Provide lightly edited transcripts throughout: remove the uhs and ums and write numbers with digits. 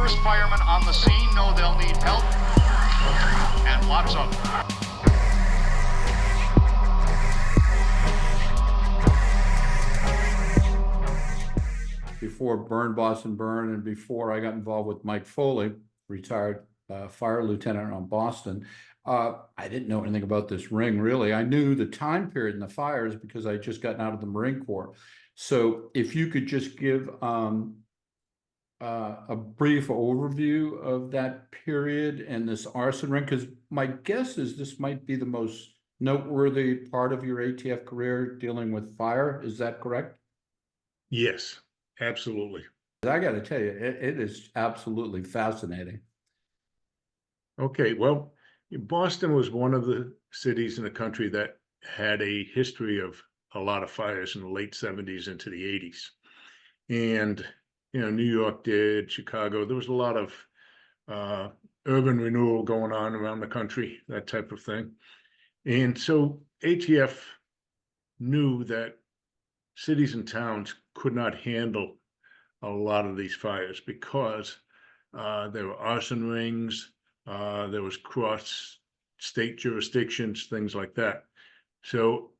newest firemen on the scene know they'll need help, and lots of them. Before Burn Boston Burn and before I got involved with Mike Foley, retired fire lieutenant on Boston, I didn't know anything about this ring, really. I knew the time period in the fires because I just gotten out of the Marine Corps. So if you could just give a brief overview of that period and this arson ring, because my guess is this might be the most noteworthy part of your ATF career dealing with fire. Is that correct? Yes, absolutely. I got to tell you, it is absolutely fascinating. Okay, well, Boston was one of the cities in the country that had a history of a lot of fires in the late 70s into the 80s. And, New York did, Chicago, there was a lot of urban renewal going on around the country, that type of thing. And so ATF knew that cities and towns could not handle a lot of these fires because there were arson rings, there was cross state jurisdictions, things like that. So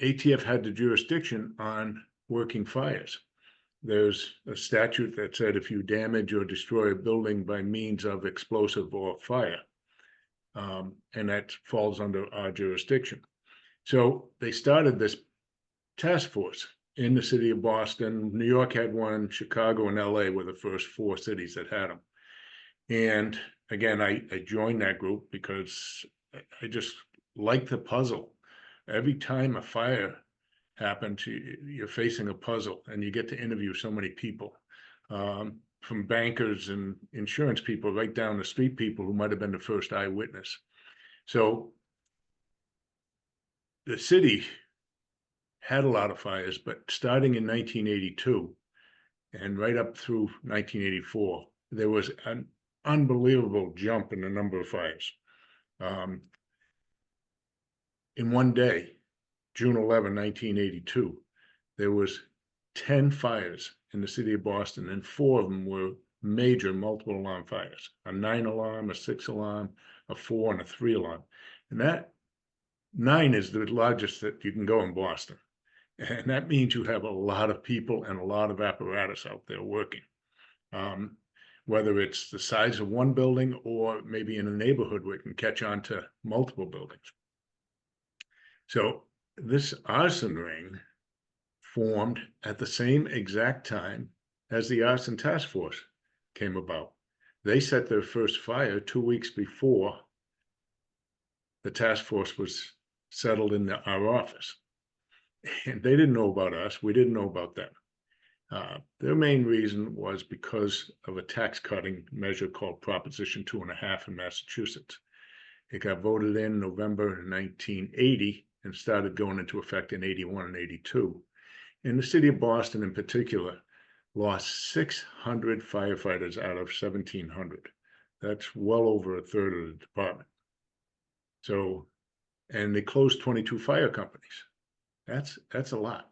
ATF had the jurisdiction on working fires. There's a statute that said if you damage or destroy a building by means of explosive or fire, and that falls under our jurisdiction. So they started this task force in the city of Boston. New York had one, Chicago and LA were the first 4 cities that had them. And again, I joined that group because I just like the puzzle. Every time a fire happens, you're facing a puzzle, and you get to interview so many people, from bankers and insurance people right down the street people who might have been the first eyewitness. So the city had a lot of fires, but starting in 1982 and right up through 1984, there was an unbelievable jump in the number of fires. In one day, June 11, 1982, there was 10 fires in the city of Boston, and 4 of them were major multiple alarm fires, a 9 alarm, a 6 alarm, a 4, and a 3 alarm. And that 9 is the largest that you can go in Boston. And that means you have a lot of people and a lot of apparatus out there working. Whether it's the size of one building or maybe in a neighborhood where it can catch on to multiple buildings. So this arson ring formed at the same exact time as the arson task force came about. They set their first fire 2 weeks before the task force was settled in our office. And they didn't know about us. We didn't know about them. Their main reason was because of a tax cutting measure called Proposition 2.5 in Massachusetts. It got voted in November 1980 and started going into effect in 81 and 82. And the city of Boston in particular lost 600 firefighters out of 1,700. That's well over a third of the department. So, and they closed 22 fire companies. That's a lot.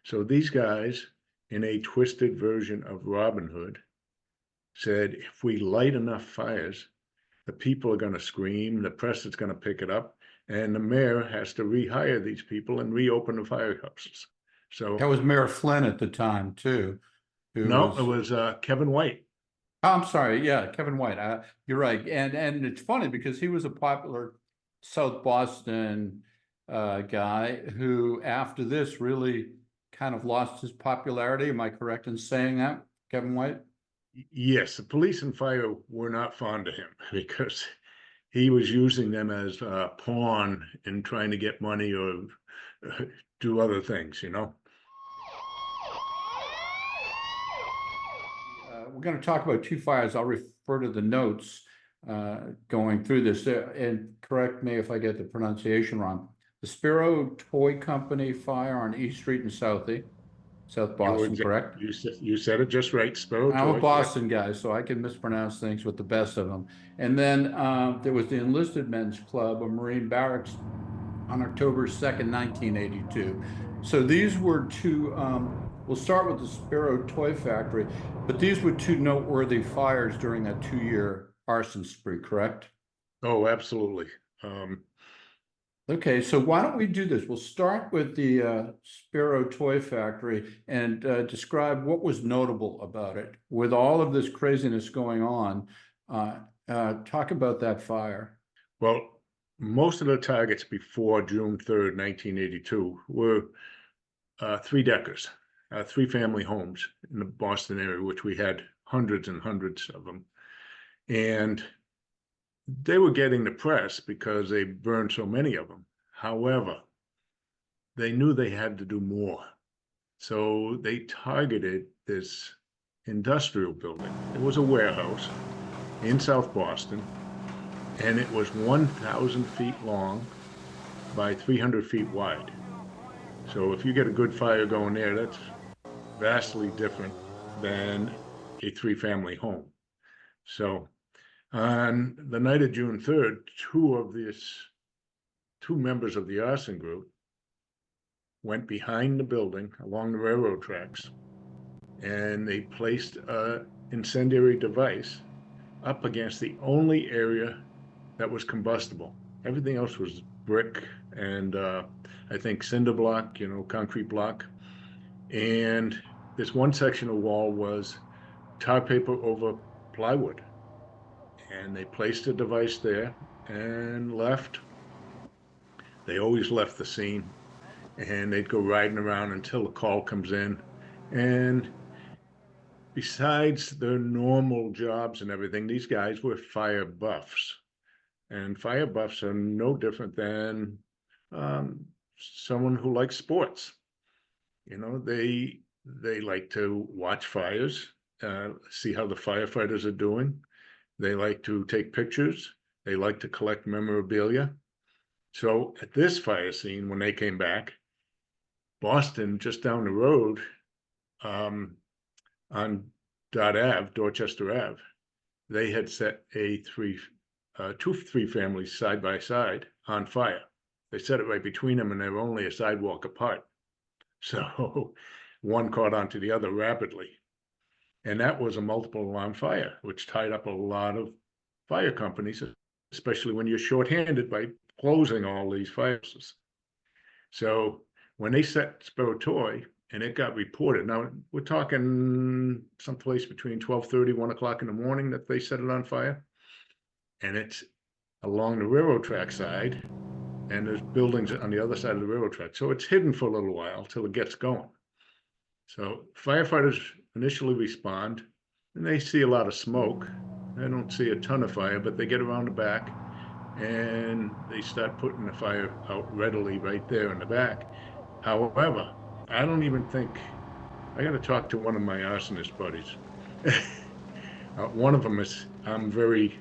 So these guys, in a twisted version of Robin Hood, said, if we light enough fires, the people are going to scream, the press is going to pick it up, and the mayor has to rehire these people and reopen the firehouses. So that was Mayor Flynn at the time too. It was Kevin White. Oh, I'm sorry, yeah, Kevin White. You're right, and it's funny because he was a popular South Boston guy who, after this, really kind of lost his popularity. Am I correct in saying that, Kevin White? Yes, the police and fire were not fond of him because he was using them as a pawn in trying to get money or do other things, We're going to talk about 2 fires. I'll refer to the notes going through this, and correct me if I get the pronunciation wrong. The Sparrow Toy Company fire on East Street in South Boston, correct? You said it just right, Sparrow Toy. I'm a Boston guy, so I can mispronounce things with the best of them. And then there was the Enlisted Men's Club, a Marine barracks, on October 2nd, 1982. So these were 2 we'll start with the Sparrow Toy Factory, but these were two noteworthy fires during that 2-year arson spree, correct? Oh, absolutely. Um, Okay, so why don't we do this? We'll start with the Sparrow Toy Factory and describe what was notable about it. With all of this craziness going on, talk about that fire. well, most of the targets before June 3rd, 1982 were three-deckers, three-family homes in the Boston area, which we had hundreds and hundreds of them. And they were getting the press because they burned so many of them. However, they knew they had to do more. So they targeted this industrial building. It was a warehouse in South Boston, and it was 1,000 feet long by 300 feet wide. So if you get a good fire going there, that's vastly different than a three-family home. So on the night of June 3rd, two members of the arson group went behind the building along the railroad tracks, and they placed an incendiary device up against the only area that was combustible. Everything else was brick and I think cinder block, concrete block. And this one section of wall was tar paper over plywood. And they placed a device there and left. They always left the scene, and they'd go riding around until the call comes in. And besides their normal jobs and everything, these guys were fire buffs. And fire buffs are no different than someone who likes sports. They like to watch fires, see how the firefighters are doing. They like to take pictures. They like to collect memorabilia. So at this fire scene, when they came back, Boston, just down the road, on Dorchester Ave, they had set two three families side by side on fire. They set it right between them, and they were only a sidewalk apart. So one caught onto the other rapidly. And that was a multiple alarm fire, which tied up a lot of fire companies, especially when you're shorthanded by closing all these fires. So when they set Sparrow Toy and it got reported, now we're talking someplace between 12:30, 1 o'clock in the morning that they set it on fire. And it's along the railroad track side, and there's buildings on the other side of the railroad track. So it's hidden for a little while till it gets going. So firefighters initially respond, and they see a lot of smoke. They don't see a ton of fire, but they get around the back, and they start putting the fire out readily right there in the back. However, I don't even think, I got to talk to one of my arsonist buddies. One of them is, I'm very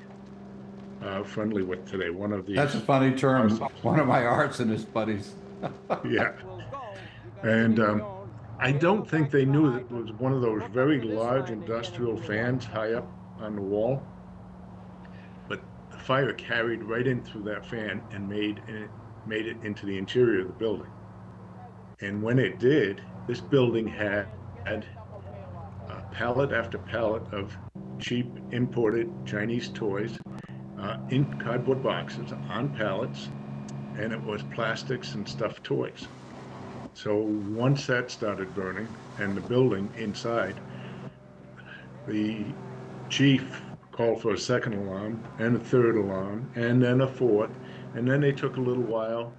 friendly with today. One of the That's a funny term. One of my arsonist buddies. yeah. And I don't think they knew that it was one of those very large industrial fans high up on the wall. But the fire carried right in through that fan and made it into the interior of the building. And when it did, this building had pallet after pallet of cheap imported Chinese toys in cardboard boxes on pallets, and it was plastics and stuffed toys. So once that started burning and the building inside, the chief called for a second alarm and a third alarm and then a fourth, and then they took a little while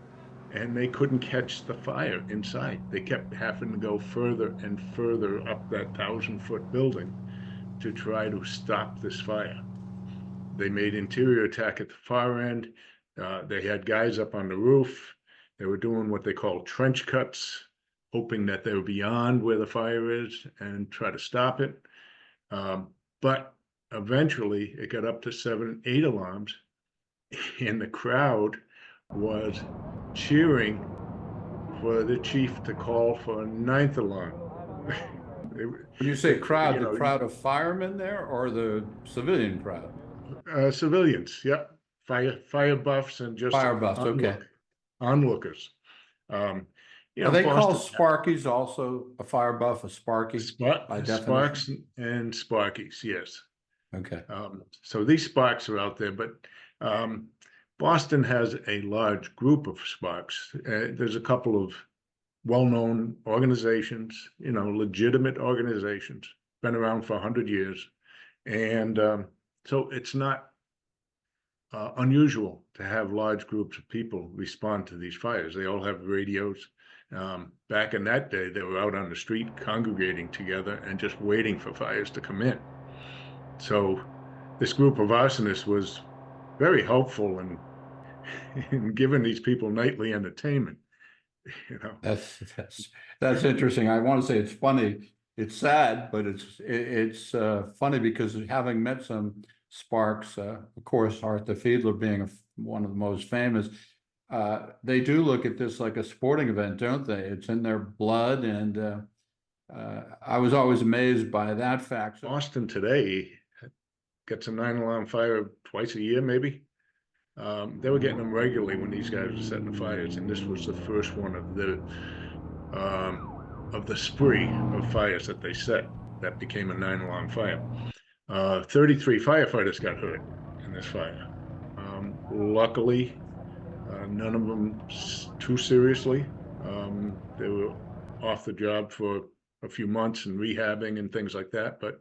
and they couldn't catch the fire inside. They kept having to go further and further up that 1,000-foot building to try to stop this fire. They made interior attack at the far end. They had guys up on the roof. They were doing what they call trench cuts, hoping that they were beyond where the fire is and try to stop it. But eventually it got up to 7, 8 alarms, and the crowd was cheering for the chief to call for a 9th alarm. When you say crowd, the crowd of firemen there or the civilian crowd? Civilians, yeah. Fire buffs and just Fire buffs, okay. onlookers. you Are know, they called Boston, Sparkies also, a fire buff, a Sparky by definition? Sparks and Sparkies, yes. Okay, So these sparks are out there, but Boston has a large group of sparks. There's a couple of well-known organizations, you know, legitimate organizations, been around for 100 years. And so it's not unusual to have large groups of people respond to these fires. They all have radios. Back in that day, they were out on the street congregating together and just waiting for fires to come in. So this group of arsonists was very helpful in giving these people nightly entertainment. You know, that's interesting. I want to say it's funny. It's sad, but it's funny because having met some Sparks, of course, Arthur Fiedler being one of the most famous, they do look at this like a sporting event, don't they? It's in their blood, and I was always amazed by that fact. Boston today gets a 9-alarm fire twice a year, maybe. They were getting them regularly when these guys were setting the fires, and this was the first one of the spree of fires that they set that became a 9-alarm fire. 33 firefighters got hurt in this fire. Luckily, none of them too seriously. They were off the job for a few months and rehabbing and things like that, but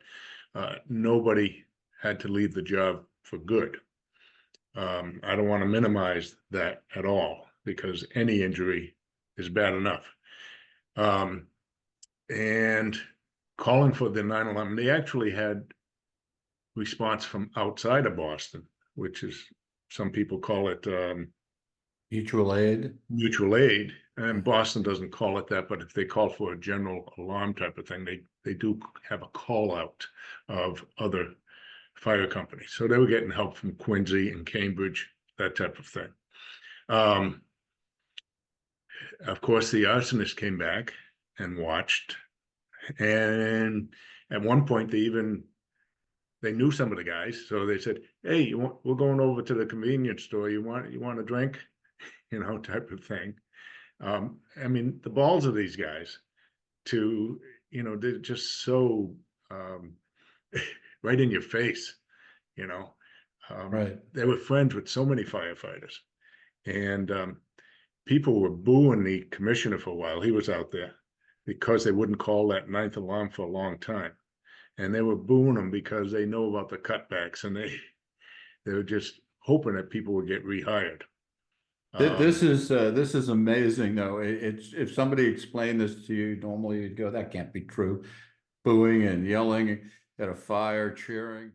nobody had to leave the job for good. I don't want to minimize that at all, because any injury is bad enough. And calling for the 9/11, they actually had response from outside of Boston, which is, some people call it Mutual aid. mutual aid, and Boston doesn't call it that, but if they call for a general alarm type of thing, they do have a call out of other fire companies. So they were getting help from Quincy and Cambridge, that type of thing. Of course, the arsonist came back and watched, and at one point they knew some of the guys, so they said, "Hey, we're going over to the convenience store. You want a drink?" You know, type of thing. I mean, the balls of these guys to, you know, they're just so right in your face, you know. Right. They were friends with so many firefighters, and people were booing the commissioner for a while. He was out there because they wouldn't call that 9th alarm for a long time, and they were booing him because they know about the cutbacks, and they were just hoping that people would get rehired. This is amazing, though. It's if somebody explained this to you, normally you'd go, "That can't be true." Booing and yelling at a fire, cheering.